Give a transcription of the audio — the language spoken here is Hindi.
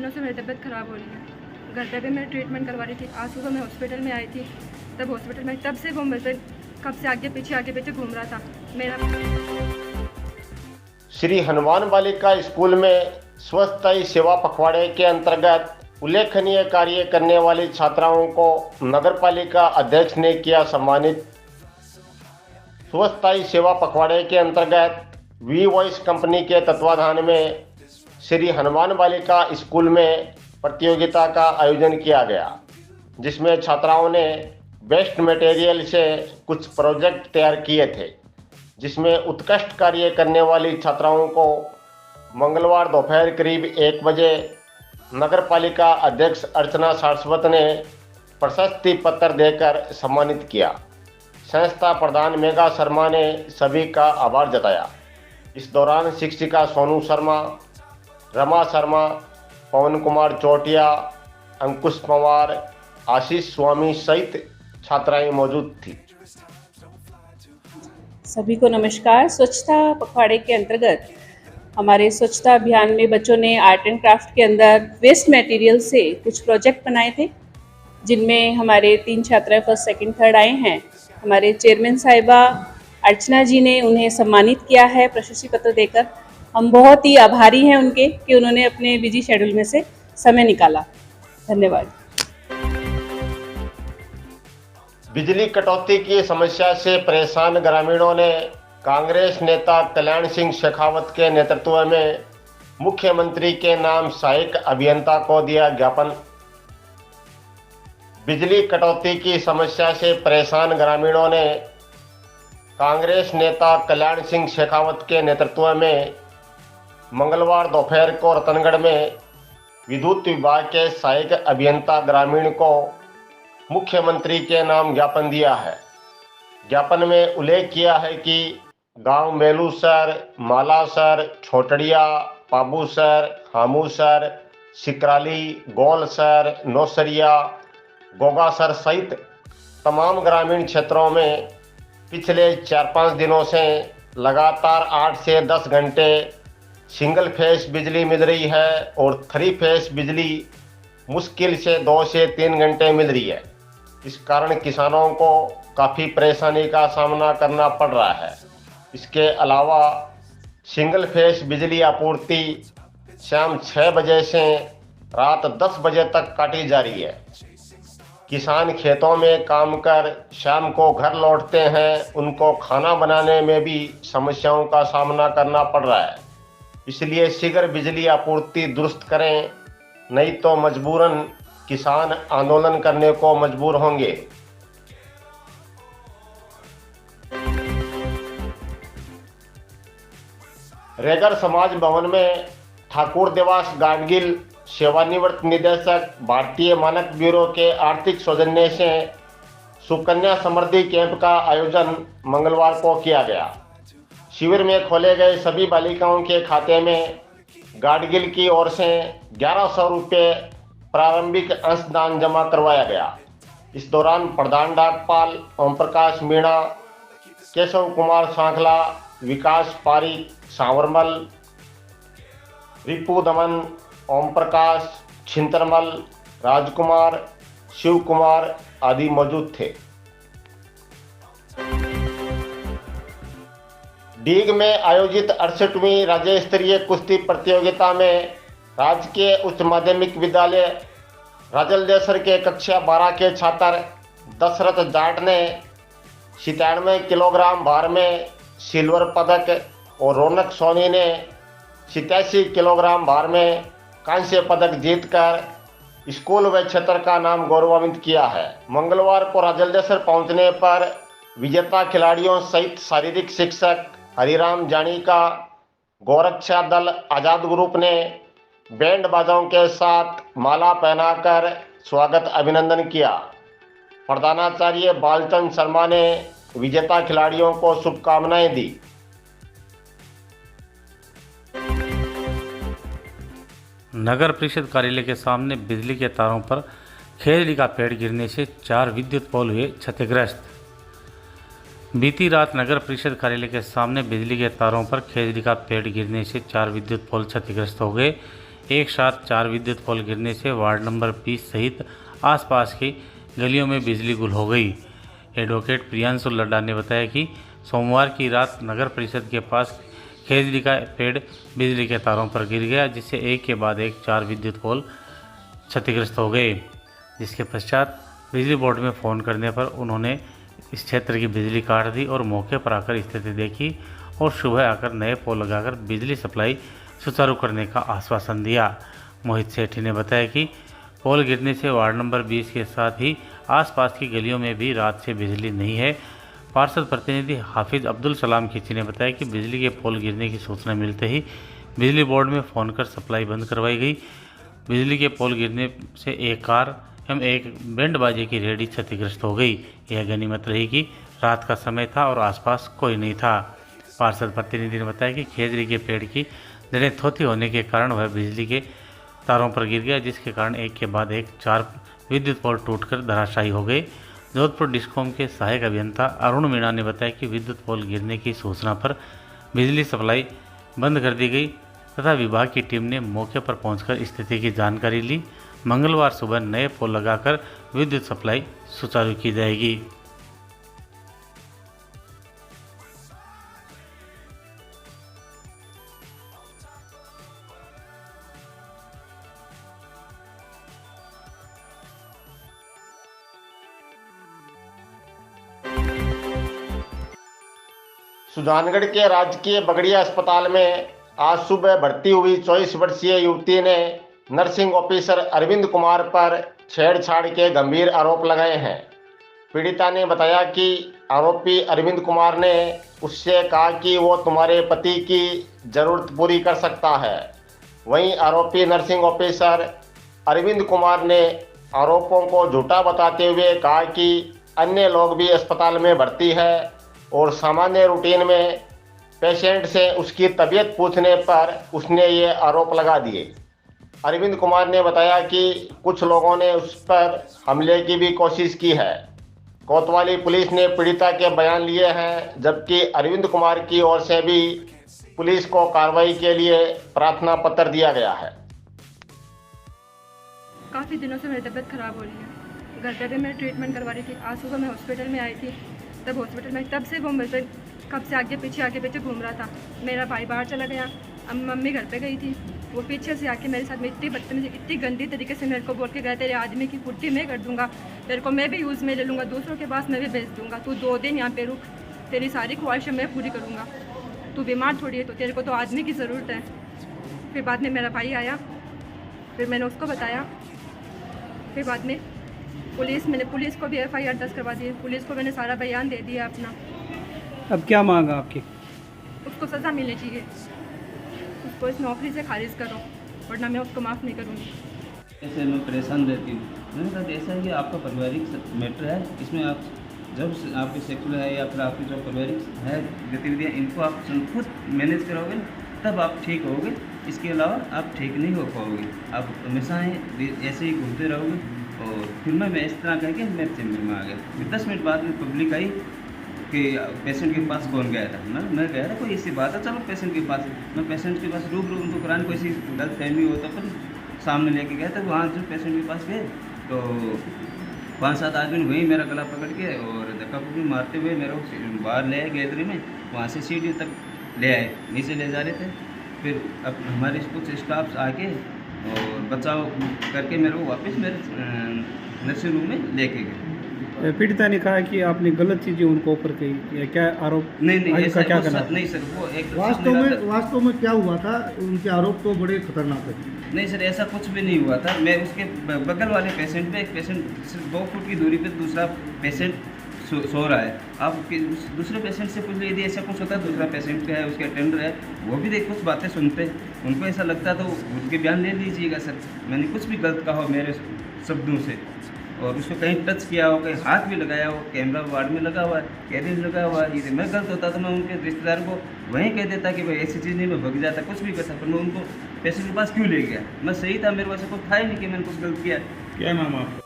दिनों से मेरी तबीयत ख़राब हो रही है। घर पे भी मैं ट्रीटमेंट करवा रही थी। आज सुबह मैं हॉस्पिटल में आई थी, तब हॉस्पिटल में तब से वो मेरे पे कब से आगे पीछे घूम रहा था मेरा। श्री हनुमान बालिका स्कूल में स्वच्छता सेवा पखवाड़े के अंतर्गत उल्लेखनीय कार्य करने वाली छात्राओं को नगरपालिका अध्यक्ष ने किया सम्मानित। स्वच्छता सेवा पखवाड़े के अंतर्गत वी वॉइस कंपनी के तत्वाधान में श्री हनुमान बालिका स्कूल में प्रतियोगिता का आयोजन किया गया, जिसमें छात्राओं ने वेस्ट मटेरियल से कुछ प्रोजेक्ट तैयार किए थे, जिसमें उत्कृष्ट कार्य करने वाली छात्राओं को मंगलवार दोपहर करीब 1 बजे नगरपालिका अध्यक्ष अर्चना सारस्वत ने प्रशस्ति पत्र देकर सम्मानित किया। संस्था प्रधान मेघा शर्मा ने सभी का आभार जताया। इस दौरान शिक्षिका सोनू शर्मा, रमा शर्मा, पवन कुमार चौटिया, अंकुश पवार, आशीष स्वामी सहित छात्राएं मौजूद थी। सभी को नमस्कार। स्वच्छता पखवाड़े के अंतर्गत हमारे स्वच्छता अभियान में बच्चों ने आर्ट एंड क्राफ्ट के अंदर वेस्ट मटेरियल से कुछ प्रोजेक्ट बनाए थे, जिनमें हमारे 3 छात्राएं फर्स्ट, सेकंड, थर्ड आए हैं। हमारे चेयरमैन साहिबा अर्चना जी ने उन्हें सम्मानित किया है प्रशस्ति पत्र देकर। हम बहुत ही आभारी हैं उनके कि उन्होंने अपने बिजी शेड्यूल में से समय निकाला। धन्यवाद। बिजली कटौती की समस्या से परेशान ग्रामीणों ने कांग्रेस नेता कल्याण सिंह शेखावत के नेतृत्व में मुख्यमंत्री के नाम सहायक अभियंता को दिया ज्ञापन। बिजली कटौती की समस्या से परेशान ग्रामीणों ने कांग्रेस नेता कल्याण सिंह शेखावत के नेतृत्व में मंगलवार दोपहर को रतनगढ़ में विद्युत विभाग के सहायक अभियंता ग्रामीण को मुख्यमंत्री के नाम ज्ञापन दिया है। ज्ञापन में उल्लेख किया है कि गांव मेलूसर, मालासर, छोटड़िया, पाबूसर, हामूसर, सिकराली, गोलसर, नौसरिया, गोगासर सहित तमाम ग्रामीण क्षेत्रों में पिछले 4-5 दिनों से लगातार 8 से 10 घंटे सिंगल फेस बिजली मिल रही है और 3 फेस बिजली मुश्किल से 2 से 3 घंटे मिल रही है। इस कारण किसानों को काफ़ी परेशानी का सामना करना पड़ रहा है। इसके अलावा सिंगल फेस बिजली आपूर्ति शाम 6 बजे से रात 10 बजे तक काटी जा रही है। किसान खेतों में काम कर शाम को घर लौटते हैं, उनको खाना बनाने में भी समस्याओं का सामना करना पड़ रहा है। इसलिए शीघ्र बिजली आपूर्ति दुरुस्त करें, नहीं तो मजबूरन किसान आंदोलन करने को मजबूर होंगे। रेगर समाज भवन में ठाकुर देवास गाडगिल सेवानिवृत्त निदेशक भारतीय मानक ब्यूरो के आर्थिक सौजन्य से सुकन्या समृद्धि कैंप का आयोजन मंगलवार को किया गया। शिविर में खोले गए सभी बालिकाओं के खाते में गाडगिल की ओर से 1100 रुपये प्रारंभिक अंशदान जमा करवाया गया। इस दौरान प्रधान डाकपाल ओम प्रकाश मीणा, केशव कुमार सांखला, विकास पारिक, सांवरमल, रिपु दमन, ओम प्रकाश, छिंतरमल, राजकुमार, शिव कुमार आदि मौजूद थे। डीग में आयोजित 68वीं राज्य स्तरीय कुश्ती प्रतियोगिता में राजकीय उच्च माध्यमिक विद्यालय राजलदेसर के कक्षा 12 के छात्र दशरथ जाट ने 97 किलोग्राम भार में सिल्वर पदक और रौनक सोनी ने 87 किलोग्राम भार में कांस्य पदक जीतकर स्कूल व क्षेत्र का नाम गौरवान्वित किया है। मंगलवार को राजलदेसर पहुंचने पर विजेता खिलाड़ियों सहित शारीरिक शिक्षक हरिराम जानी का गौरक्षा दल आज़ाद ग्रुप ने बैंड बाजाओं के साथ माला पहनाकर स्वागत अभिनंदन किया। प्रधानाचार्य बालचंद शर्मा ने विजेता खिलाड़ियों को शुभकामनाएं दी। नगर परिषद कार्यालय के सामने बिजली के तारों पर खेजड़ी का पेड़ गिरने से 4 विद्युत पोल हुए क्षतिग्रस्त। बीती रात नगर परिषद कार्यालय के सामने बिजली के तारों पर खेजड़ी का पेड़ गिरने से 4 विद्युत पोल क्षतिग्रस्त हो गए। एक साथ 4 विद्युत पोल गिरने से वार्ड नंबर 20 सहित आसपास की गलियों में बिजली गुल हो गई। एडवोकेट प्रियांशु लड्डा ने बताया कि सोमवार की रात नगर परिषद के पास खेजड़ी का पेड़ बिजली के तारों पर गिर गया, जिससे एक के बाद एक 4 विद्युत पोल क्षतिग्रस्त हो गए। जिसके पश्चात बिजली बोर्ड में फ़ोन करने पर उन्होंने इस क्षेत्र की बिजली काट दी और मौके पर आकर स्थिति देखी और सुबह आकर नए पोल लगाकर बिजली सप्लाई सुचारू करने का आश्वासन दिया। मोहित सेठी ने बताया कि पोल गिरने से वार्ड नंबर 20 के साथ ही आसपास की गलियों में भी रात से बिजली नहीं है। पार्षद प्रतिनिधि हाफिज अब्दुल सलाम खिची ने बताया कि बिजली के पोल गिरने की सूचना मिलते ही बिजली बोर्ड में फ़ोन कर सप्लाई बंद करवाई गई। बिजली के पोल गिरने से एक कार एवं एक बैंड बाजे की रेहड़ी क्षतिग्रस्त हो गई। यह गनीमत रही कि रात का समय था और आसपास कोई नहीं था। पार्षद प्रतिनिधि ने बताया कि खेजड़ी के पेड़ की जड़ें थोथी होने के कारण वह बिजली के तारों पर गिर गया, जिसके कारण एक के बाद एक 4 विद्युत पोल टूटकर धराशायी हो गए। जोधपुर डिस्कॉम के सहायक अभियंता अरुण मीणा ने बताया कि विद्युत पोल गिरने की सूचना पर बिजली सप्लाई बंद कर दी गई तथा विभाग की टीम ने मौके पर पहुंचकर स्थिति की जानकारी ली। मंगलवार सुबह नए पोल लगाकर विद्युत सप्लाई सुचारू की जाएगी। सुजानगढ़ के राजकीय बगड़िया अस्पताल में आज सुबह भर्ती हुई 24 वर्षीय युवती ने नर्सिंग ऑफिसर अरविंद कुमार पर छेड़छाड़ के गंभीर आरोप लगाए हैं। पीड़िता ने बताया कि आरोपी अरविंद कुमार ने उससे कहा कि वो तुम्हारे पति की ज़रूरत पूरी कर सकता है। वहीं आरोपी नर्सिंग ऑफिसर अरविंद कुमार ने आरोपों को झूठा बताते हुए कहा कि अन्य लोग भी अस्पताल में भर्ती है और सामान्य रूटीन में पेशेंट से उसकी तबीयत पूछने पर उसने ये आरोप लगा दिए। अरविंद कुमार ने बताया कि कुछ लोगों ने उस पर हमले की भी कोशिश की है। कोतवाली पुलिस ने पीड़िता के बयान लिए हैं, जबकि अरविंद कुमार की ओर से भी पुलिस को कार्रवाई के लिए प्रार्थना पत्र दिया गया है। काफ़ी दिनों से मेरी तबीयत ख़राब हो रही है। घर पे भी मैं ट्रीटमेंट करवा रही थी। आज सुबह मैं हॉस्पिटल में आई थी, तब हॉस्पिटल में तब से वो मेरे कब से आगे पीछे घूम रहा था। मेरा भाई बाहर चला गया, अब मम्मी घर पे गई थी। वो पीछे से आके मेरे साथ में इतनी बदतमीजी, इतनी गंदी तरीके से मेरे को बोल के गया, तेरे आदमी की पुट्टी मैं कर दूंगा, तेरे को मैं भी यूज़ में ले लूँगा, दूसरों के पास मैं भी भेज दूँगा, तू 2 दिन यहाँ पे रुक, तेरी सारी ख्वाहिशें मैं पूरी करूँगा, तू बीमार थोड़ी है तो तेरे को तो आदमी की ज़रूरत है। फिर बाद में मेरा भाई आया, फिर मैंने उसको बताया। फिर बाद में मैंने पुलिस को भी FIR दर्ज करवा दी। पुलिस को मैंने सारा बयान दे दिया अपना। अब क्या मांगा आपकी? उसको सज़ा मिलनी चाहिए, उसको इस नौकरी से खारिज करो, वरना मैं उसको माफ़ नहीं करूँगी। ऐसे मैं परेशान रहती हूँ। मैंने कहा ऐसा है कि आपका पारिवारिक मैटर है, इसमें आप जब आपके सेक्युलर है या फिर आपकी जो पारिवारिक है गतिविधियाँ, इनको आप खुद मैनेज करोगे तब आप ठीक होगे। इसके अलावा आप ठीक नहीं हो पाओगे। आप हमेशा ऐसे ही घूमते रहोगे। और फिर मैं इस तरह कह के मेरे चैम्बर में आ गया। फिर 10 मिनट बाद में पब्लिक आई कि पेशेंट के पास कौन गया था। मैं गया था, कोई ऐसी बात है, चलो पेशेंट के पास। मैं पेशेंट के पास रूबरू उनको कराने कोई सी गलत फहमी हो तो फिर सामने लेके गया था। वहाँ जो पेशेंट के पास गए तो 5-7 आदमी वहीं मेरा गला पकड़ के और धक्का पुक्की मारते हुए मेरे को बाहर ले आए गैलरी में। वहाँ से सीढ़ी तक ले आए, नीचे ले जा रहे थे। फिर अब हमारे कुछ स्टाफ्स आके और बचाव करके मेरे को वापस मेरे नर्सिंग रूम में लेके गए। पीड़िता ने कहा कि आपने गलत चीज़ें उनको ऊपर कही, क्या आरोप? नहीं ऐसा क्या करना? नहीं सर, वो एक वास्तव में क्या हुआ था? उनके आरोप तो बड़े खतरनाक है। नहीं सर, ऐसा कुछ भी नहीं हुआ था। मैं उसके बगल वाले पेशेंट पे, एक पेशेंट सिर्फ 2 फुट की दूरी पे दूसरा पेशेंट सो रहा है। आप दूसरे पेशेंट से पूछ लीजिए, यदि ऐसा कुछ होता है, दूसरा पेशेंट है, उसके अटेंडर है, वो भी कुछ बातें सुनते, उनको ऐसा लगता तो उनके बयान ले लीजिएगा सर। मैंने कुछ भी गलत कहा हो मेरे शब्दों से, और उसको कहीं टच किया हो, कहीं हाथ भी लगाया हो, कैमरा वार्ड में लगा हुआ है, कैरियर लगा हुआ है। यदि मैं गलत होता तो मैं उनके रिश्तेदार को वहीं कह देता कि भाई ऐसी चीज़ नहीं, मैं भग जाता, कुछ भी करता। पर मैं उनको पेशेंट के पास क्यों ले गया? मैं सही था, मेरे पास कोई था ही नहीं कि मैंने कुछ गलत किया। क्या नाम आपका?